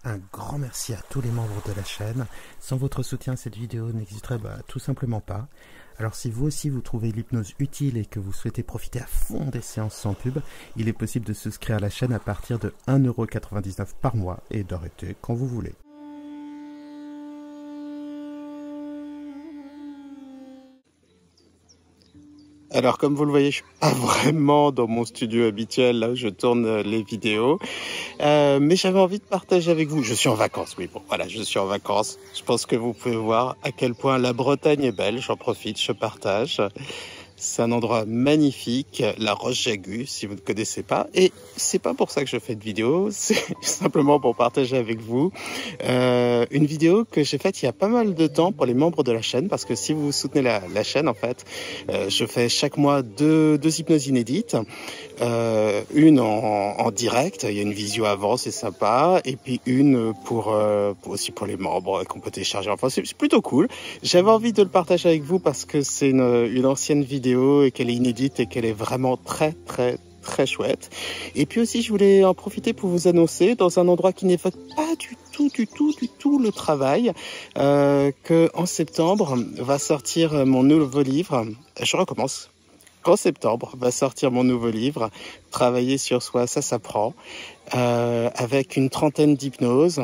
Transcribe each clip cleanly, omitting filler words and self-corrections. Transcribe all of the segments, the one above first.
Un grand merci à tous les membres de la chaîne. Sans votre soutien, cette vidéo n'existerait tout simplement pas. Alors si vous aussi vous trouvez l'hypnose utile et que vous souhaitez profiter à fond des séances sans pub, il est possible de souscrire à la chaîne à partir de 1,99 € par mois et d'arrêter quand vous voulez. Alors, comme vous le voyez, je suis pas vraiment dans mon studio habituel, là où je tourne les vidéos. Mais j'avais envie de partager avec vous. Je suis en vacances, oui, bon, voilà, je suis en vacances. Je pense que vous pouvez voir à quel point la Bretagne est belle. J'en profite, je partage. C'est un endroit magnifique, la Roche-Jagu, si vous ne connaissez pas. Et c'est pas pour ça que je fais de vidéo, c'est simplement pour partager avec vous une vidéo que j'ai faite il y a pas mal de temps pour les membres de la chaîne, parce que si vous soutenez la chaîne, en fait, je fais chaque mois deux hypnoses inédites. Une en direct, il y a une visio avant, c'est sympa, et puis une aussi pour les membres qu'on peut télécharger. Enfin, c'est plutôt cool. J'avais envie de le partager avec vous parce que c'est une ancienne vidéo et qu'elle est inédite et qu'elle est vraiment très chouette. Et puis aussi, je voulais en profiter pour vous annoncer, dans un endroit qui n'évoque pas du tout le travail, que en septembre va sortir mon nouveau livre. Je recommence. En septembre va sortir mon nouveau livre, Travailler sur soi, ça s'apprend, avec une trentaine d'hypnoses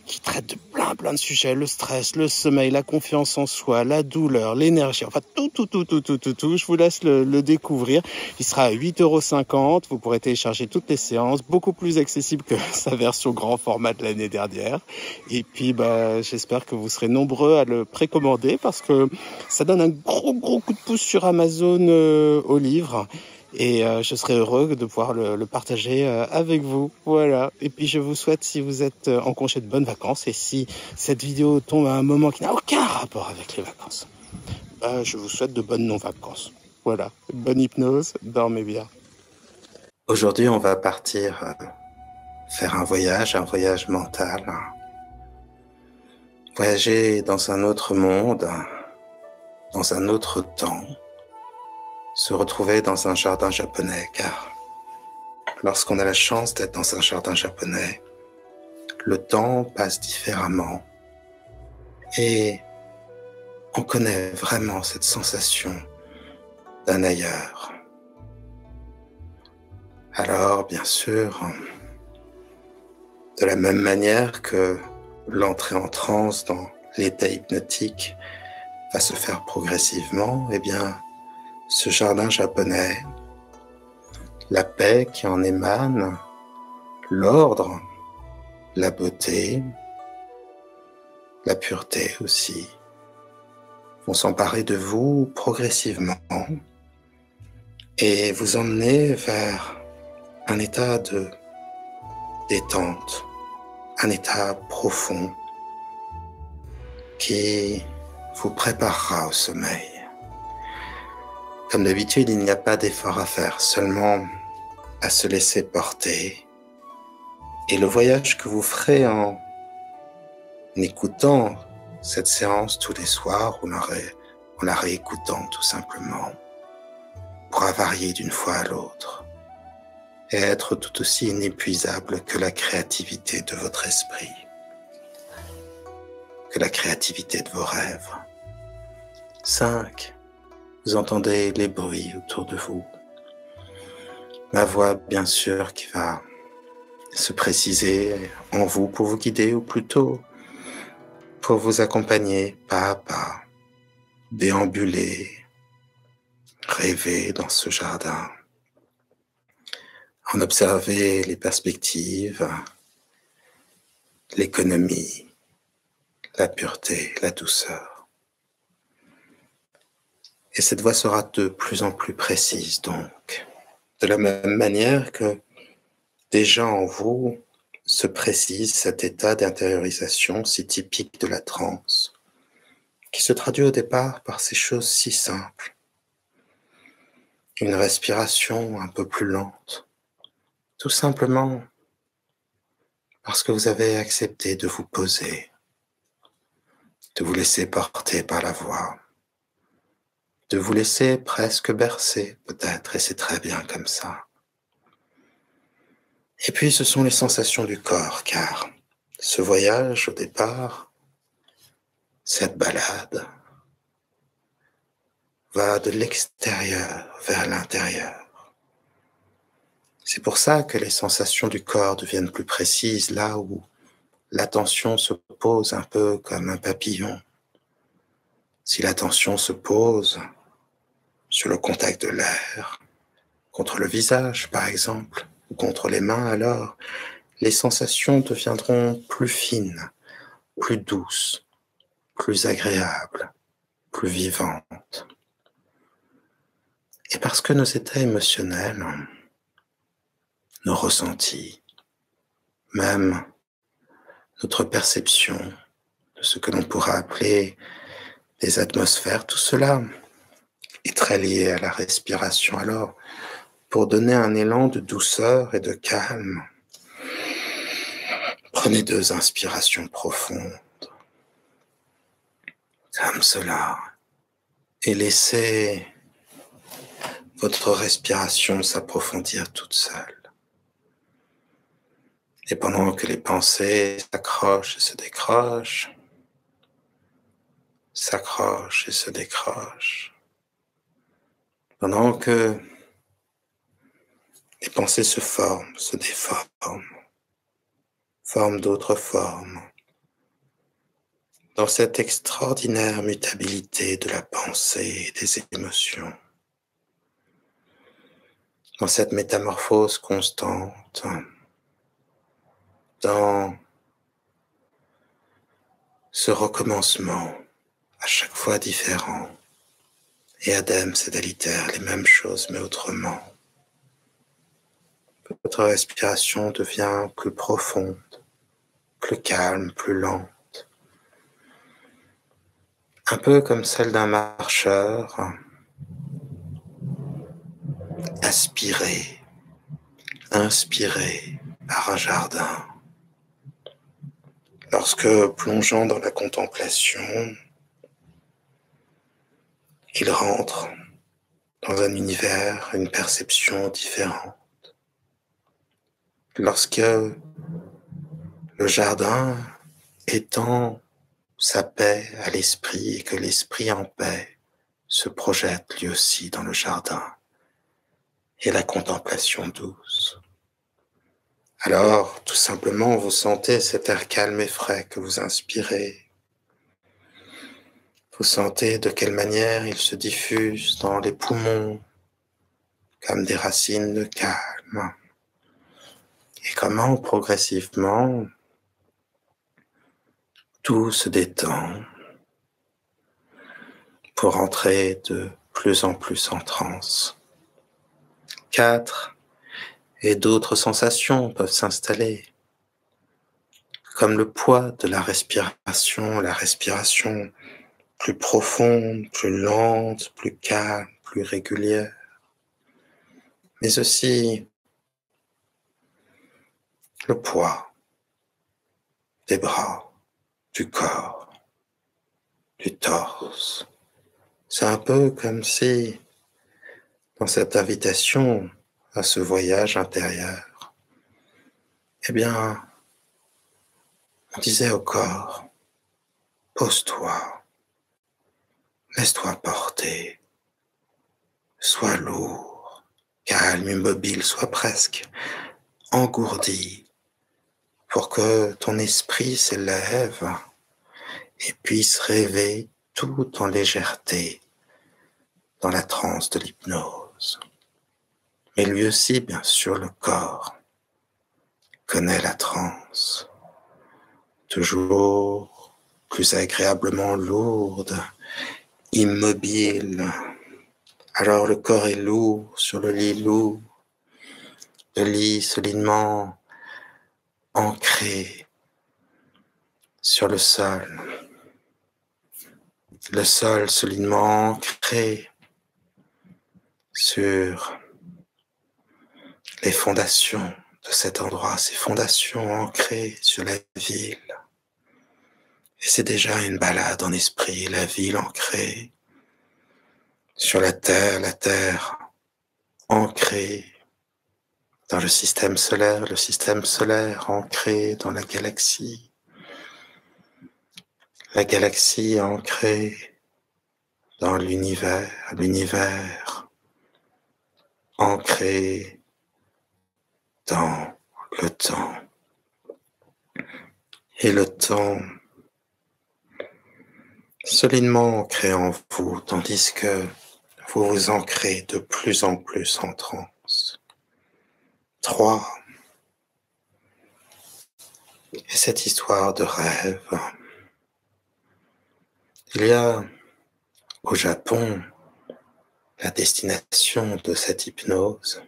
qui traitent de plein de sujets, le stress, le sommeil, la confiance en soi, la douleur, l'énergie, enfin tout. Je vous laisse le découvrir. Il sera à 8,50 €. Vous pourrez télécharger toutes les séances, beaucoup plus accessible que sa version grand format de l'année dernière. Et puis, j'espère que vous serez nombreux à le précommander parce que ça donne un gros coup de pouce sur Amazon au livre. Et je serai heureux de pouvoir le partager avec vous. Voilà. Et puis je vous souhaite, si vous êtes en congé, de bonnes vacances. Et si cette vidéo tombe à un moment qui n'a aucun rapport avec les vacances, je vous souhaite de bonnes non-vacances. Voilà. Bonne hypnose, dormez bien. Aujourd'hui, on va partir faire un voyage mental. Voyager dans un autre monde, dans un autre temps. Se retrouver dans un jardin japonais, car lorsqu'on a la chance d'être dans un jardin japonais, le temps passe différemment et on connaît vraiment cette sensation d'un ailleurs. Alors, bien sûr, de la même manière que l'entrée en transe dans l'état hypnotique va se faire progressivement, eh bien, ce jardin japonais, la paix qui en émane, l'ordre, la beauté, la pureté aussi, vont s'emparer de vous progressivement et vous emmener vers un état de détente, un état profond qui vous préparera au sommeil. Comme d'habitude, il n'y a pas d'effort à faire, seulement à se laisser porter. Et le voyage que vous ferez en écoutant cette séance tous les soirs, ou en la réécoutant tout simplement, pourra varier d'une fois à l'autre et être tout aussi inépuisable que la créativité de votre esprit, que la créativité de vos rêves. 5. Vous entendez les bruits autour de vous. Ma voix, bien sûr, qui va se préciser en vous pour vous guider, ou plutôt pour vous accompagner pas à pas, déambuler, rêver dans ce jardin, en observer les perspectives, l'économie, la pureté, la douceur. Et cette voix sera de plus en plus précise donc, de la même manière que déjà en vous se précise cet état d'intériorisation si typique de la transe, qui se traduit au départ par ces choses si simples. Une respiration un peu plus lente, tout simplement parce que vous avez accepté de vous poser, de vous laisser porter par la voix, de vous laisser presque bercer peut-être, et c'est très bien comme ça. Et puis ce sont les sensations du corps, car ce voyage au départ, cette balade, va de l'extérieur vers l'intérieur. C'est pour ça que les sensations du corps deviennent plus précises là où l'attention se pose un peu comme un papillon. Si l'attention se pose sur le contact de l'air, contre le visage par exemple, ou contre les mains, alors les sensations deviendront plus fines, plus douces, plus agréables, plus vivantes. Et parce que nos états émotionnels, nos ressentis, même notre perception de ce que l'on pourra appeler des atmosphères, tout cela est très lié à la respiration. Alors, pour donner un élan de douceur et de calme, prenez 2 inspirations profondes, comme cela, et laissez votre respiration s'approfondir toute seule. Et pendant que les pensées s'accrochent et se décrochent, s'accrochent et se décrochent, pendant que les pensées se forment, se déforment, forment d'autres formes, dans cette extraordinaire mutabilité de la pensée et des émotions, dans cette métamorphose constante, dans ce recommencement à chaque fois différent, et adem, c'est délitaire, les mêmes choses mais autrement. Votre respiration devient plus profonde, plus calme, plus lente, un peu comme celle d'un marcheur, aspiré, inspiré par un jardin. Lorsque, plongeant dans la contemplation, il rentre dans un univers, une perception différente. Lorsque le jardin étend sa paix à l'esprit et que l'esprit en paix se projette lui aussi dans le jardin et la contemplation douce. Alors, tout simplement, vous sentez cet air calme et frais que vous inspirez. Vous sentez de quelle manière il se diffuse dans les poumons comme des racines de calme. Et comment progressivement tout se détend pour entrer de plus en plus en transe. 4. Et d'autres sensations peuvent s'installer, comme le poids de la respiration plus profonde, plus lente, plus calme, plus régulière, mais aussi le poids des bras, du corps, du torse. C'est un peu comme si, dans cette invitation à ce voyage intérieur, eh bien, on disait au corps, pose-toi, laisse-toi porter, sois lourd, calme, immobile, sois presque engourdi, pour que ton esprit s'élève et puisse rêver tout en légèreté dans la transe de l'hypnose. Mais lui aussi, bien sûr, le corps connaît la transe, toujours plus agréablement lourde, immobile. Alors le corps est lourd sur le lit lourd, le lit solidement ancré sur le sol solidement ancré sur les fondations de cet endroit, ces fondations ancrées sur la ville. Et c'est déjà une balade en esprit, la ville ancrée sur la terre ancrée dans le système solaire ancré dans la galaxie ancrée dans l'univers ancré dans le temps. Et le temps solidement ancré en vous, tandis que vous vous ancrez de plus en plus en transe. 3. Et cette histoire de rêve, il y a au Japon la destination de cette hypnose,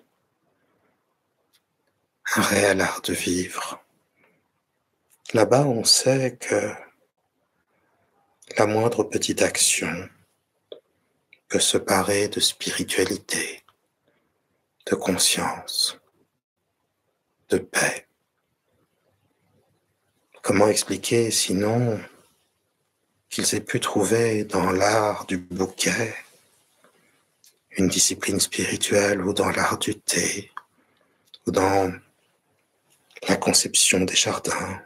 un réel art de vivre. Là-bas, on sait que la moindre petite action peut se parer de spiritualité, de conscience, de paix. Comment expliquer sinon qu'ils aient pu trouver dans l'art du bouquet une discipline spirituelle, ou dans l'art du thé, ou dans la conception des jardins.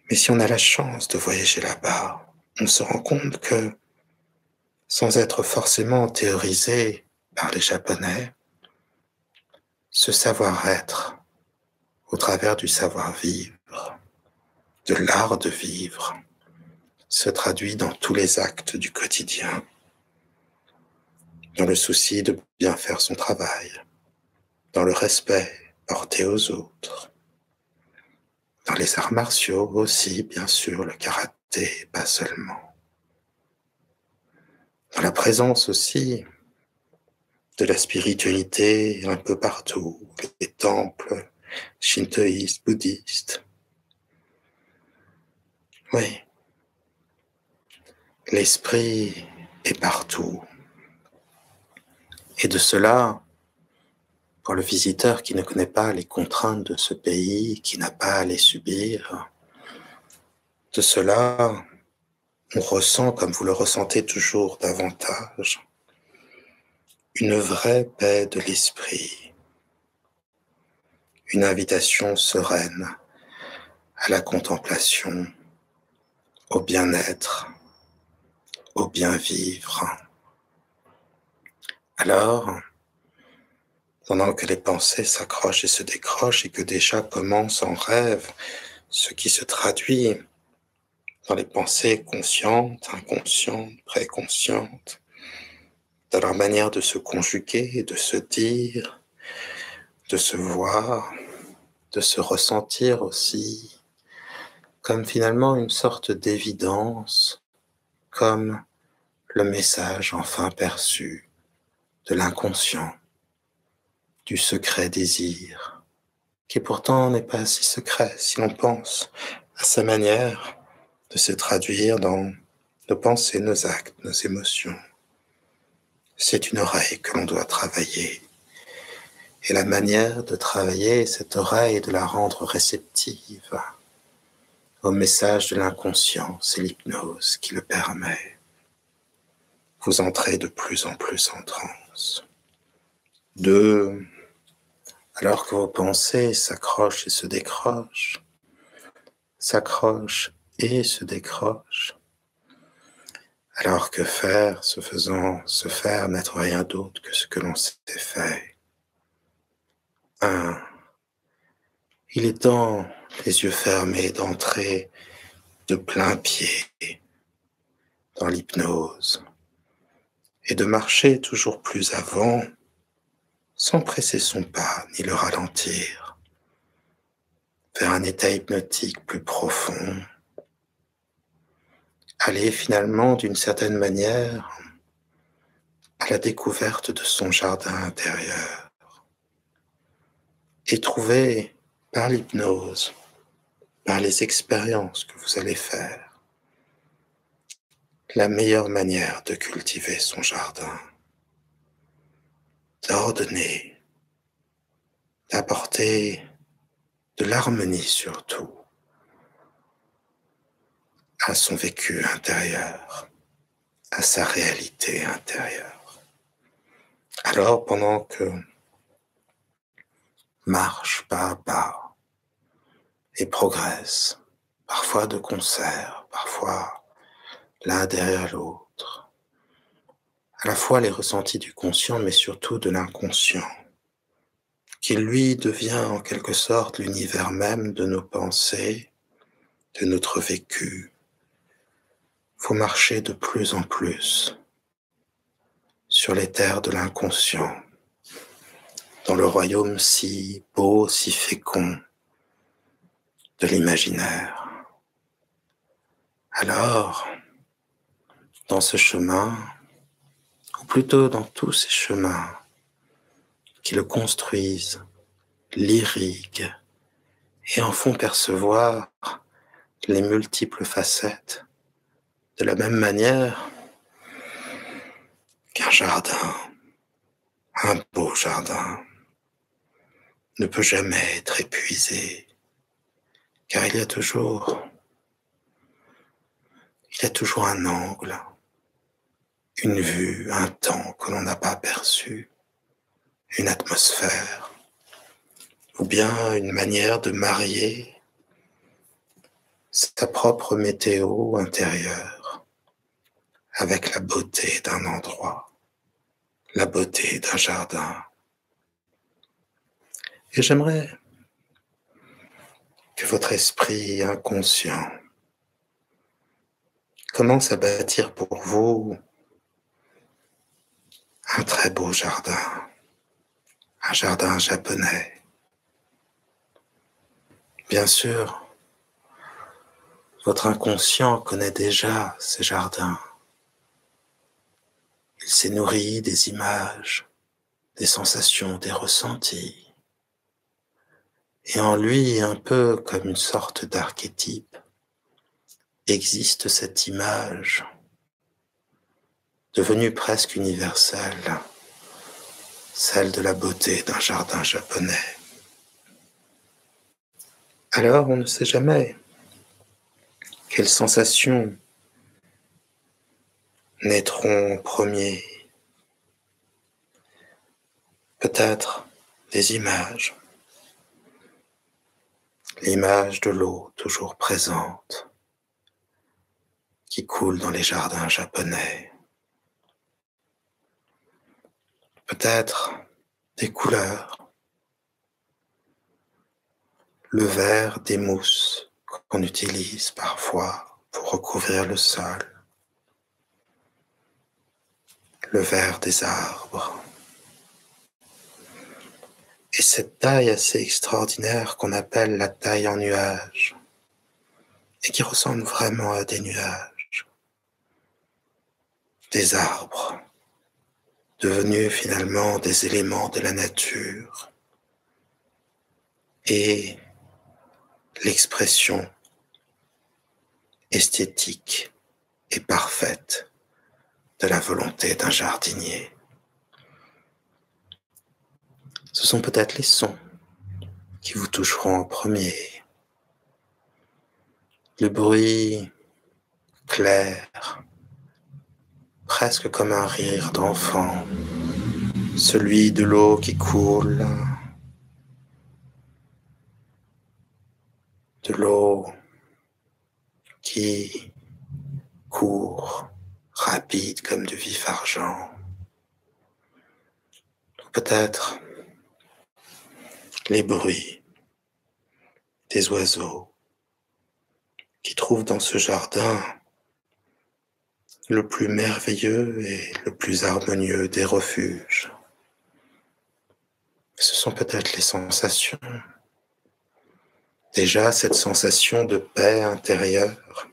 Mais si on a la chance de voyager là-bas, on se rend compte que, sans être forcément théorisé par les Japonais, ce savoir-être, au travers du savoir-vivre, de l'art de vivre, se traduit dans tous les actes du quotidien, dans le souci de bien faire son travail, dans le respect porté aux autres, dans les arts martiaux aussi, bien sûr, le karaté, pas seulement, dans la présence aussi de la spiritualité un peu partout, les temples shintoïstes, bouddhistes. Oui, l'esprit est partout. Et de cela, pour le visiteur qui ne connaît pas les contraintes de ce pays, qui n'a pas à les subir, de cela, on ressent, comme vous le ressentez toujours davantage, une vraie paix de l'esprit, une invitation sereine à la contemplation, au bien-être, au bien-vivre. Alors, pendant que les pensées s'accrochent et se décrochent et que déjà commence en rêve ce qui se traduit dans les pensées conscientes, inconscientes, préconscientes, dans leur manière de se conjuguer, de se dire, de se voir, de se ressentir aussi, comme finalement une sorte d'évidence, comme le message enfin perçu de l'inconscient, du secret désir, qui pourtant n'est pas si secret si l'on pense à sa manière de se traduire dans nos pensées, nos actes, nos émotions. C'est une oreille que l'on doit travailler. Et la manière de travailler cette oreille, de la rendre réceptive au message de l'inconscient, c'est l'hypnose qui le permet. Vous entrez de plus en plus en transe. 2. Alors que vos pensées s'accrochent et se décrochent, s'accrochent et se décrochent, alors que faire, se faire n'être rien d'autre que ce que l'on s'est fait. 1. Il est temps, les yeux fermés, d'entrer de plein pied dans l'hypnose et de marcher toujours plus avant, sans presser son pas ni le ralentir, vers un état hypnotique plus profond. Aller finalement, d'une certaine manière, à la découverte de son jardin intérieur et trouver par l'hypnose, par les expériences que vous allez faire, la meilleure manière de cultiver son jardin, d'ordonner, d'apporter de l'harmonie surtout à son vécu intérieur, à sa réalité intérieure. Alors, pendant que marche pas à pas et progresse, parfois de concert, parfois l'un derrière l'autre. À la fois les ressentis du conscient, mais surtout de l'inconscient, qui lui devient en quelque sorte l'univers même de nos pensées, de notre vécu. Vous marchez de plus en plus sur les terres de l'inconscient, dans le royaume si beau, si fécond de l'imaginaire. Alors, dans ce chemin, ou plutôt dans tous ces chemins qui le construisent, l'irriguent et en font percevoir les multiples facettes, de la même manière qu'un jardin, un beau jardin, ne peut jamais être épuisé, car il y a toujours un angle, une vue, un temps que l'on n'a pas perçu, une atmosphère, ou bien une manière de marier sa propre météo intérieure avec la beauté d'un endroit, la beauté d'un jardin. Et j'aimerais que votre esprit inconscient commence à bâtir pour vous un très beau jardin, un jardin japonais. Bien sûr, votre inconscient connaît déjà ces jardins. Il s'est nourri des images, des sensations, des ressentis. Et en lui, un peu comme une sorte d'archétype, existe cette image devenue presque universelle, celle de la beauté d'un jardin japonais. Alors, on ne sait jamais quelles sensations naîtront en premier. Peut-être des images, l'image de l'eau toujours présente qui coule dans les jardins japonais. Peut-être des couleurs, le vert des mousses qu'on utilise parfois pour recouvrir le sol, le vert des arbres, et cette taille assez extraordinaire qu'on appelle la taille en nuages, et qui ressemble vraiment à des nuages, des arbres, devenus finalement des éléments de la nature, et l'expression esthétique et parfaite de la volonté d'un jardinier. Ce sont peut-être les sons qui vous toucheront en premier. Le bruit clair, presque comme un rire d'enfant, celui de l'eau qui coule, de l'eau qui court, rapide comme du vif argent. Peut-être les bruits des oiseaux qui trouvent dans ce jardin le plus merveilleux et le plus harmonieux des refuges. Ce sont peut-être les sensations. Déjà, cette sensation de paix intérieure,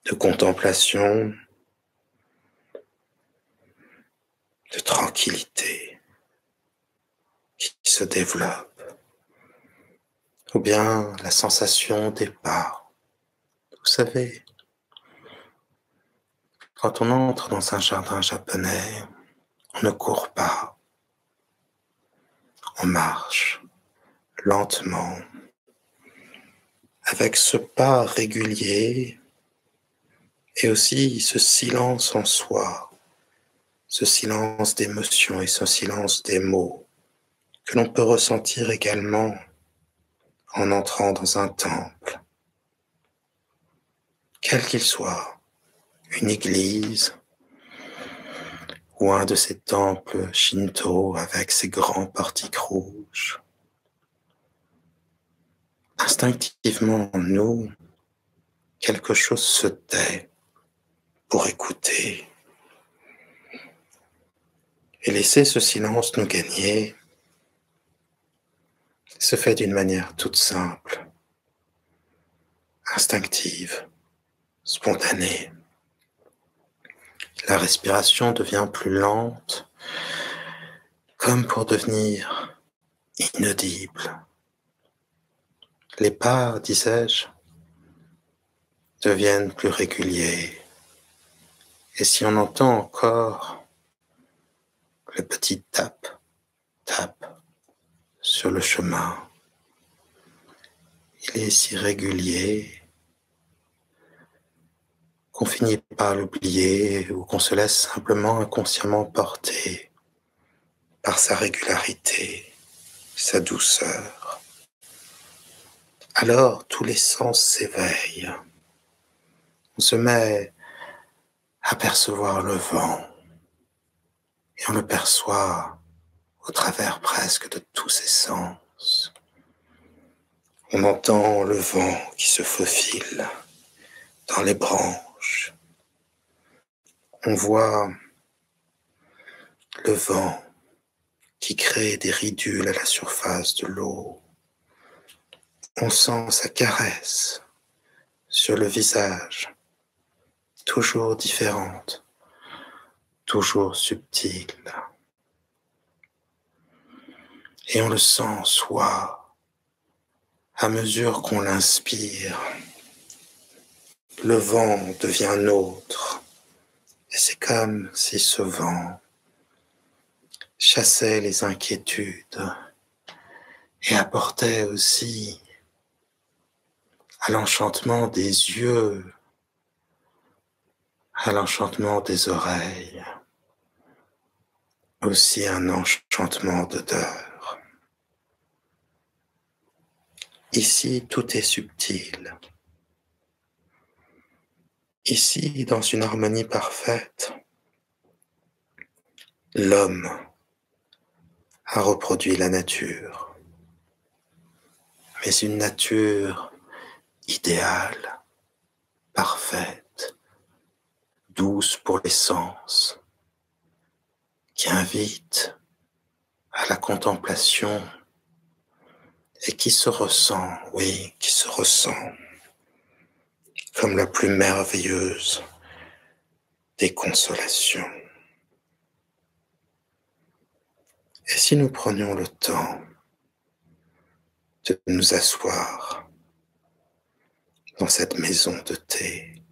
de contemplation, de tranquillité qui se développe. Ou bien la sensation des pas. Vous savez, quand on entre dans un jardin japonais, on ne court pas, on marche lentement, avec ce pas régulier et aussi ce silence en soi, ce silence d'émotions et ce silence des mots que l'on peut ressentir également en entrant dans un temple, quel qu'il soit, une église ou un de ces temples shinto avec ses grands portiques rouges. Instinctivement en nous, quelque chose se tait pour écouter et laisser ce silence nous gagner se fait d'une manière toute simple, instinctive, spontanée. La respiration devient plus lente, comme pour devenir inaudible. Les pas, disais-je, deviennent plus réguliers. Et si on entend encore le petit tap, tap sur le chemin, il est si régulier qu'on finit par l'oublier ou qu'on se laisse simplement inconsciemment porter par sa régularité, sa douceur. Alors tous les sens s'éveillent. On se met à percevoir le vent et on le perçoit au travers presque de tous ses sens. On entend le vent qui se faufile dans les branches. On voit le vent qui crée des ridules à la surface de l'eau. On sent sa caresse sur le visage, toujours différente, toujours subtile. Et on le sent en soi, à mesure qu'on l'inspire. Le vent devient nôtre, et c'est comme si ce vent chassait les inquiétudes et apportait aussi à l'enchantement des yeux, à l'enchantement des oreilles, aussi un enchantement d'odeur. Ici, tout est subtil. Ici, dans une harmonie parfaite, l'homme a reproduit la nature, mais une nature idéale, parfaite, douce pour les sens, qui invite à la contemplation et qui se ressent, oui, qui se ressent comme la plus merveilleuse des consolations. Et si nous prenions le temps de nous asseoir dans cette maison de thé,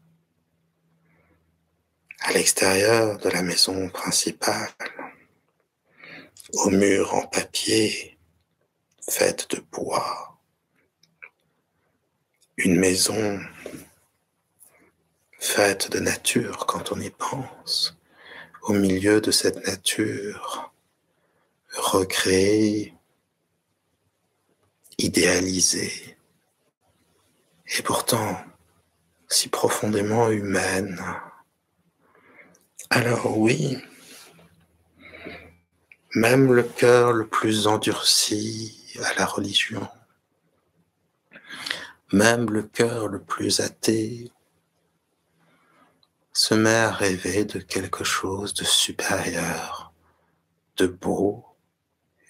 à l'extérieur de la maison principale, aux murs en papier, faite de bois, une maison faite de nature quand on y pense, au milieu de cette nature recréée, idéalisée, et pourtant si profondément humaine. Alors oui, même le cœur le plus endurci à la religion, même le cœur le plus athée, se met à rêver de quelque chose de supérieur, de beau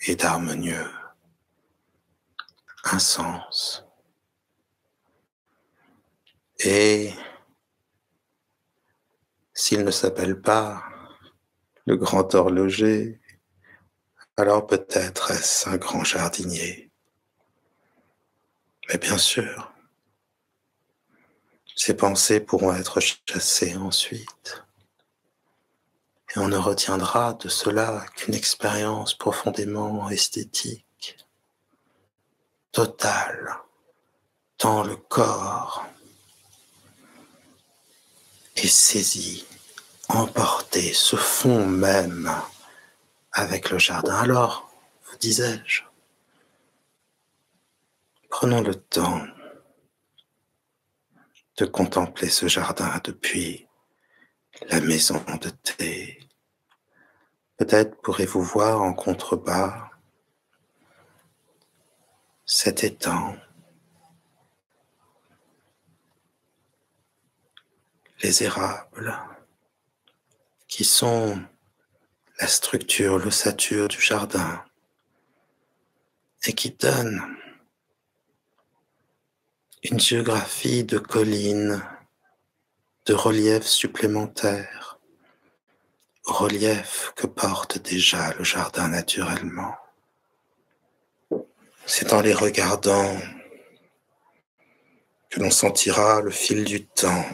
et d'harmonieux, un sens. Et s'il ne s'appelle pas le grand horloger, alors peut-être est-ce un grand jardinier. Mais bien sûr, ces pensées pourront être chassées ensuite. Et on ne retiendra de cela qu'une expérience profondément esthétique, totale, tant le corps est saisi, emporté, se fond même avec le jardin. Alors, vous disais-je. Prenons le temps de contempler ce jardin depuis la maison de thé. Peut-être pourrez-vous voir en contrebas cet étang, les érables, qui sont la structure, l'ossature du jardin, et qui donnent une géographie de collines, de reliefs supplémentaires, reliefs que porte déjà le jardin naturellement. C'est en les regardant que l'on sentira le fil du temps,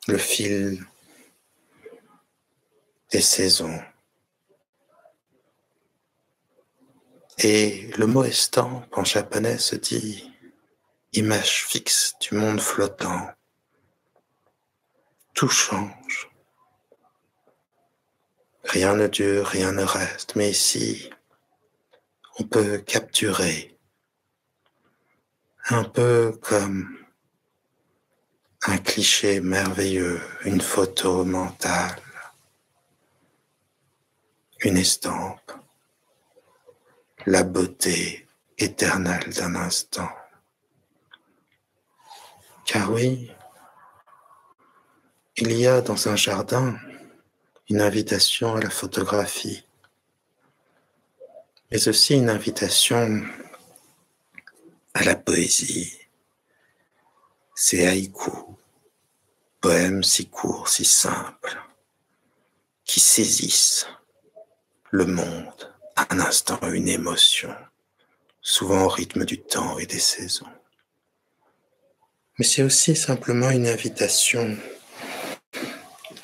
le fil des saisons. Et le mot estampe en japonais se dit image fixe du monde flottant. Tout change. Rien ne dure, rien ne reste. Mais ici, on peut capturer, un peu comme un cliché merveilleux, une photo mentale, une estampe, la beauté éternelle d'un instant. Car oui, il y a dans un jardin une invitation à la photographie, mais aussi une invitation à la poésie. Ces haïkus, poèmes si courts, si simples, qui saisissent le monde, un instant, une émotion, souvent au rythme du temps et des saisons. Mais c'est aussi simplement une invitation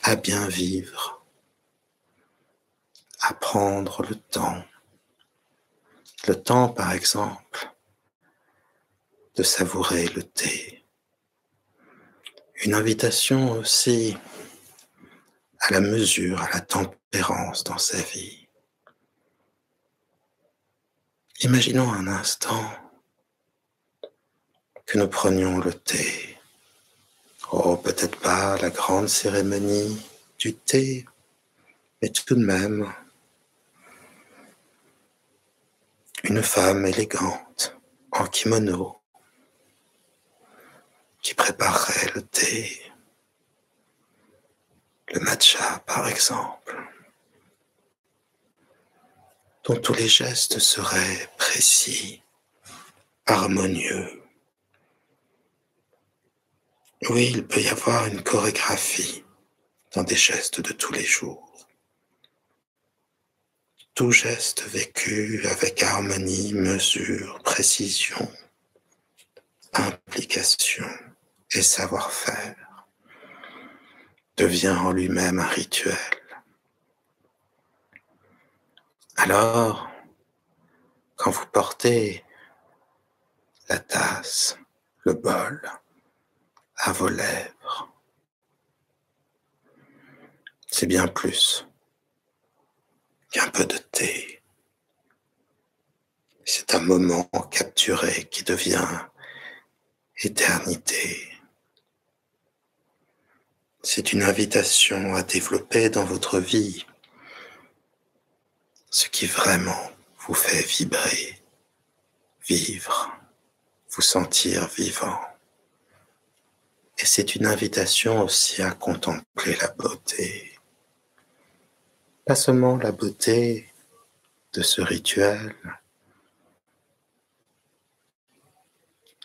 à bien vivre, à prendre le temps. Le temps, par exemple, de savourer le thé. Une invitation aussi à la mesure, à la tempérance dans sa vie. Imaginons un instant que nous prenions le thé. Oh, peut-être pas la grande cérémonie du thé, mais tout de même, une femme élégante, en kimono, qui préparerait le thé, le matcha par exemple, dont tous les gestes seraient précis, harmonieux. Oui, il peut y avoir une chorégraphie dans des gestes de tous les jours. Tout geste vécu avec harmonie, mesure, précision, implication et savoir-faire devient en lui-même un rituel. Alors, quand vous portez la tasse, le bol à vos lèvres, c'est bien plus qu'un peu de thé. C'est un moment capturé qui devient éternité. C'est une invitation à développer dans votre vie ce qui vraiment vous fait vibrer, vivre, vous sentir vivant. Et c'est une invitation aussi à contempler la beauté. Pas seulement la beauté de ce rituel,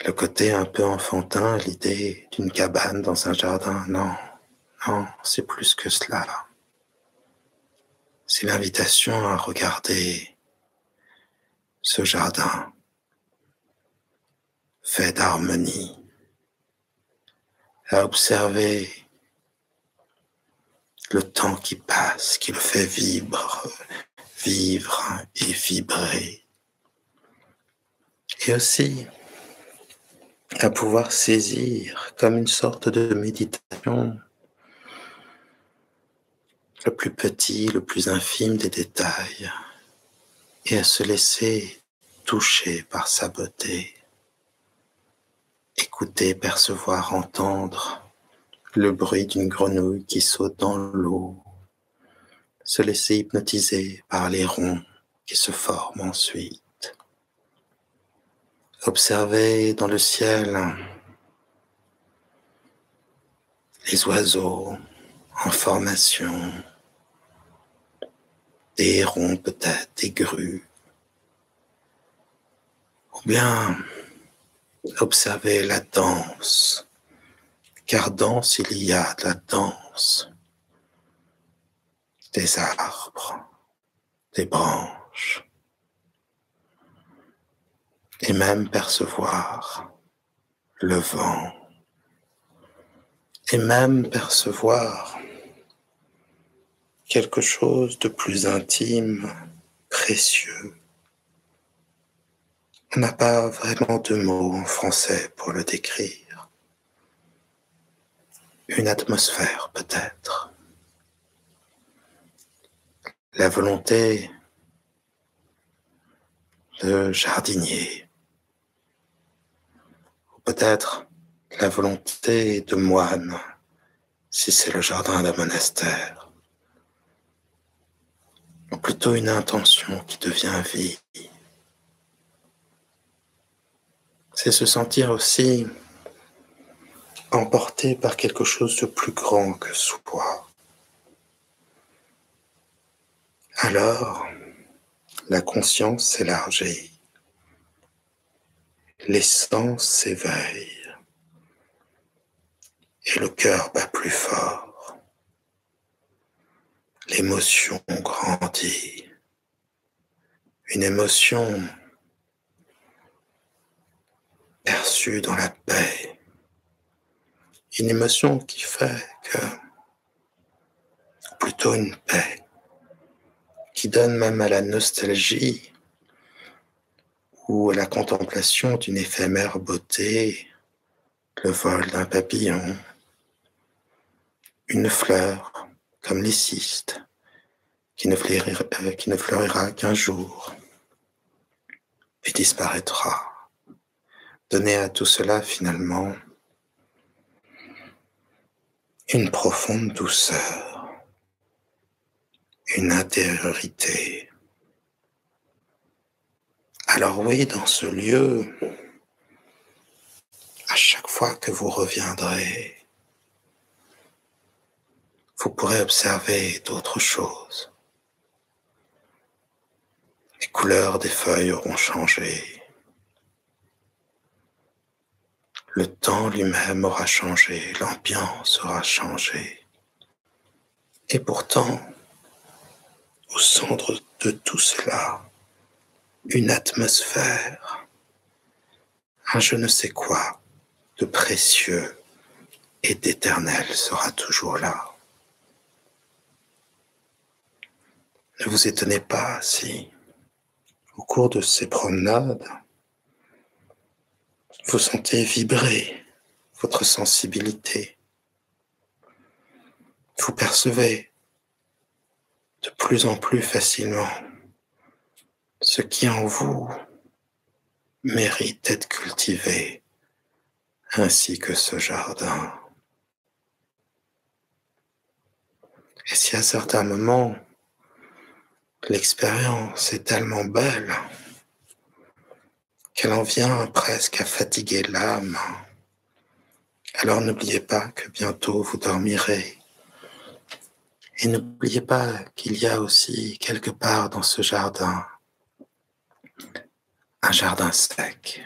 le côté un peu enfantin, l'idée d'une cabane dans un jardin, non, c'est plus que cela. C'est l'invitation à regarder ce jardin fait d'harmonie, à observer le temps qui passe, qui le fait vivre et vibrer. Et aussi à pouvoir saisir comme une sorte de méditation le plus petit, le plus infime des détails. et à se laisser toucher par sa beauté. Écouter, percevoir, entendre le bruit d'une grenouille qui saute dans l'eau. Se laisser hypnotiser par les ronds qui se forment ensuite. Observer dans le ciel les oiseaux en formation, des hérons peut-être, des grues, ou bien observer la danse, car danse il y a de la danse, des arbres, des branches, et même percevoir le vent, et même percevoir quelque chose de plus intime, précieux. On n'a pas vraiment de mots en français pour le décrire. Une atmosphère peut-être. La volonté de jardinier. Ou peut-être la volonté de moine, si c'est le jardin d'un monastère. Ou plutôt une intention qui devient vie. C'est se sentir aussi emporté par quelque chose de plus grand que soi. Alors, la conscience s'élargit, les sens s'éveillent et le cœur bat plus fort. L'émotion grandit, une émotion perçue dans la paix, une émotion qui fait que, plutôt une paix, qui donne même à la nostalgie ou à la contemplation d'une éphémère beauté, le vol d'un papillon, une fleur comme les cystes, qui ne fleurira qu'un jour, puis disparaîtra. Donner à tout cela finalement une profonde douceur, une intériorité. Alors oui, dans ce lieu, à chaque fois que vous reviendrez, vous pourrez observer d'autres choses. Les couleurs des feuilles auront changé. Le temps lui-même aura changé, l'ambiance aura changé. Et pourtant, au centre de tout cela, une atmosphère, un je ne sais quoi de précieux et d'éternel sera toujours là. Ne vous étonnez pas si, au cours de ces promenades, vous sentez vibrer votre sensibilité. Vous percevez de plus en plus facilement ce qui en vous mérite d'être cultivé, ainsi que ce jardin. Et si à certains moments, l'expérience est tellement belle qu'elle en vient presque à fatiguer l'âme, alors n'oubliez pas que bientôt vous dormirez. Et n'oubliez pas qu'il y a aussi quelque part dans ce jardin un jardin sec,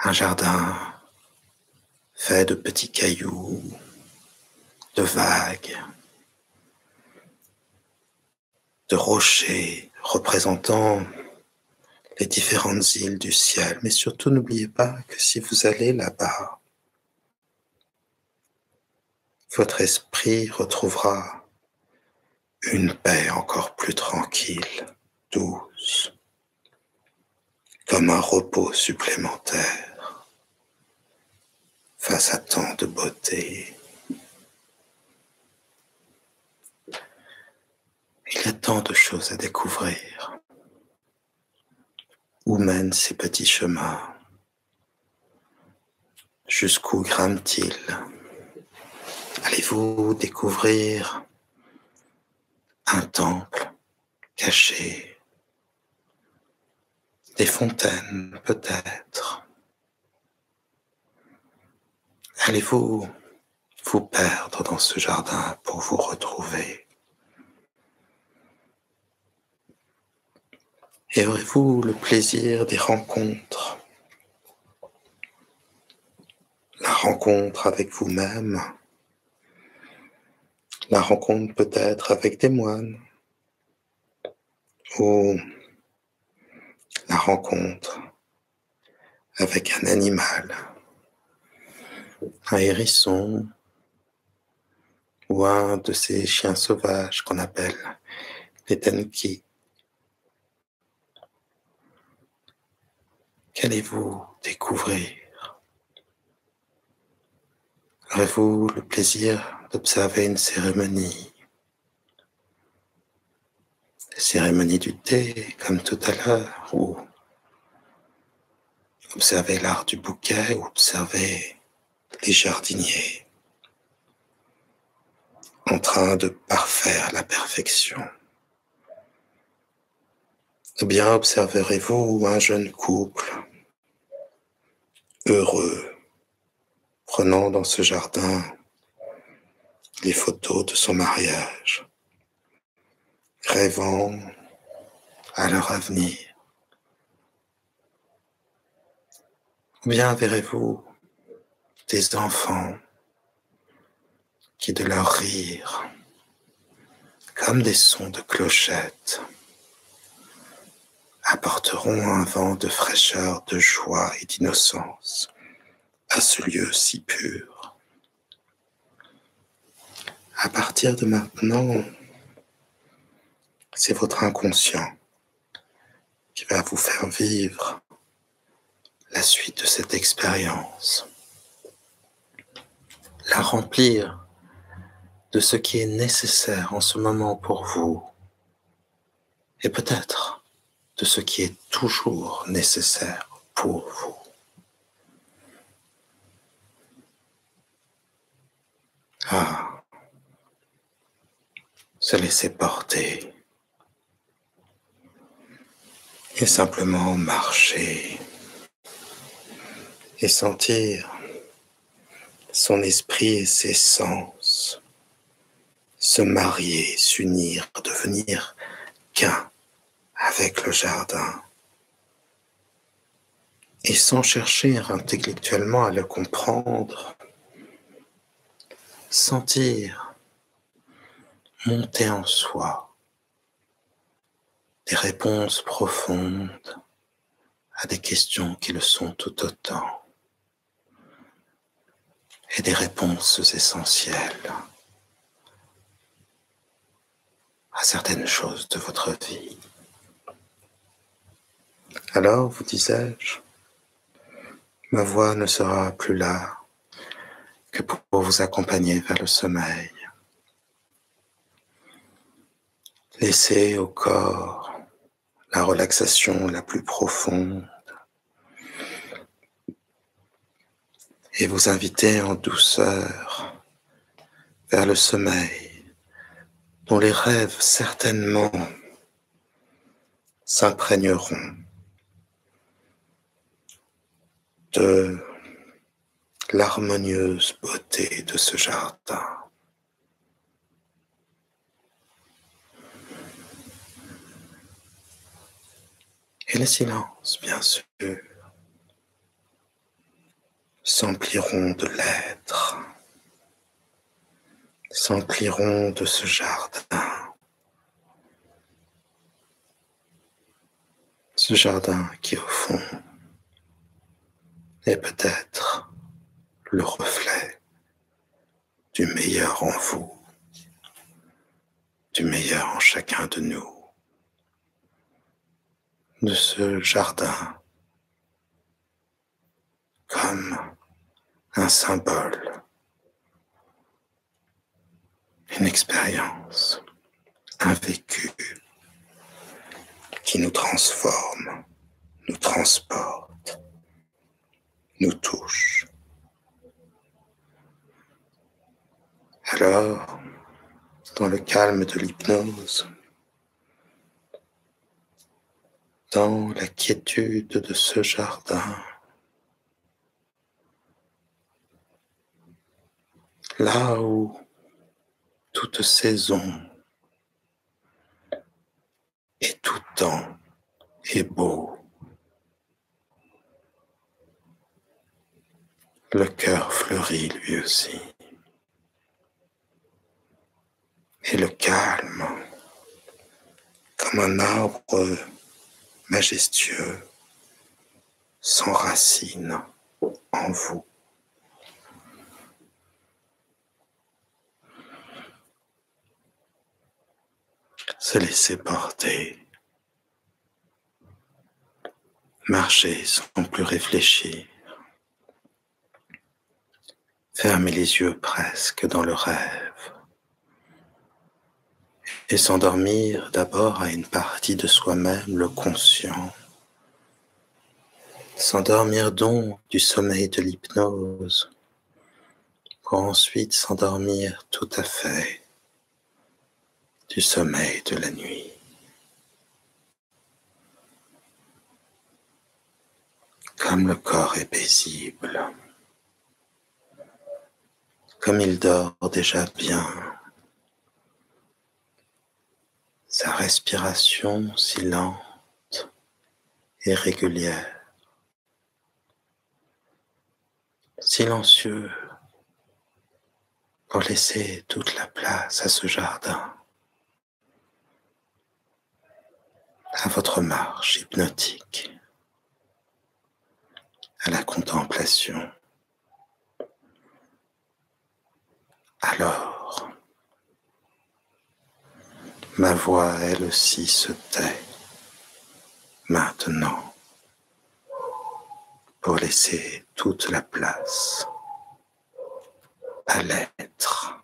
un jardin fait de petits cailloux, de vagues, de rochers représentant les différentes îles du ciel. Mais surtout, n'oubliez pas que si vous allez là-bas, votre esprit retrouvera une paix encore plus tranquille, douce, comme un repos supplémentaire face à tant de beauté. Il y a tant de choses à découvrir. Où mènent ces petits chemins? Jusqu'où grament-ils? Allez-vous découvrir un temple caché? Des fontaines, peut-être? Allez-vous vous perdre dans ce jardin pour vous retrouver? Et aurez-vous le plaisir des rencontres? La rencontre avec vous-même, la rencontre peut-être avec des moines, ou la rencontre avec un animal, un hérisson, ou un de ces chiens sauvages qu'on appelle les tenki. Qu'allez-vous découvrir? Aurez-vous le plaisir d'observer une cérémonie? La cérémonie du thé, comme tout à l'heure, ou observer l'art du bouquet, ou observer les jardiniers en train de parfaire la perfection. Ou bien observerez-vous un jeune couple heureux, prenant dans ce jardin les photos de son mariage, rêvant à leur avenir. Ou bien verrez-vous des enfants qui, de leur rire, comme des sons de clochettes, apporteront un vent de fraîcheur, de joie et d'innocence à ce lieu si pur. À partir de maintenant, c'est votre inconscient qui va vous faire vivre la suite de cette expérience, la remplir de ce qui est nécessaire en ce moment pour vous, et peut-être de ce qui est toujours nécessaire pour vous. Ah, se laisser porter et simplement marcher et sentir son esprit et ses sens se marier, s'unir, devenir qu'un avec le jardin. Et sans chercher intellectuellement à le comprendre, sentir monter en soi des réponses profondes à des questions qui le sont tout autant, et des réponses essentielles à certaines choses de votre vie. Alors, vous disais-je, ma voix ne sera plus là que pour vous accompagner vers le sommeil. Laissez au corps la relaxation la plus profonde et vous inviter en douceur vers le sommeil, dont les rêves certainement s'imprégneront de l'harmonieuse beauté de ce jardin. Et le silence, bien sûr, s'empliront de l'être, s'empliront de ce jardin. Ce jardin qui, au fond, est peut-être le reflet du meilleur en vous, du meilleur en chacun de nous, de ce jardin comme un symbole, une expérience un vécu qui nous transforme, nous transporte, nous touche. Alors, dans le calme de l'hypnose, dans la quiétude de ce jardin, là où toute saison et tout temps est beau, le cœur fleurit lui aussi. Et le calme, comme un arbre majestueux, s'enracine en vous. Se laisser porter, marcher sans plus réfléchir, fermer les yeux presque dans le rêve et s'endormir d'abord à une partie de soi-même, le conscient. S'endormir donc du sommeil de l'hypnose pour ensuite s'endormir tout à fait du sommeil de la nuit. Comme le corps est paisible, comme il dort déjà bien, sa respiration si lente et régulière, silencieux pour laisser toute la place à ce jardin, à votre marche hypnotique, à la contemplation. Alors, ma voix elle aussi se tait maintenant pour laisser toute la place à l'être.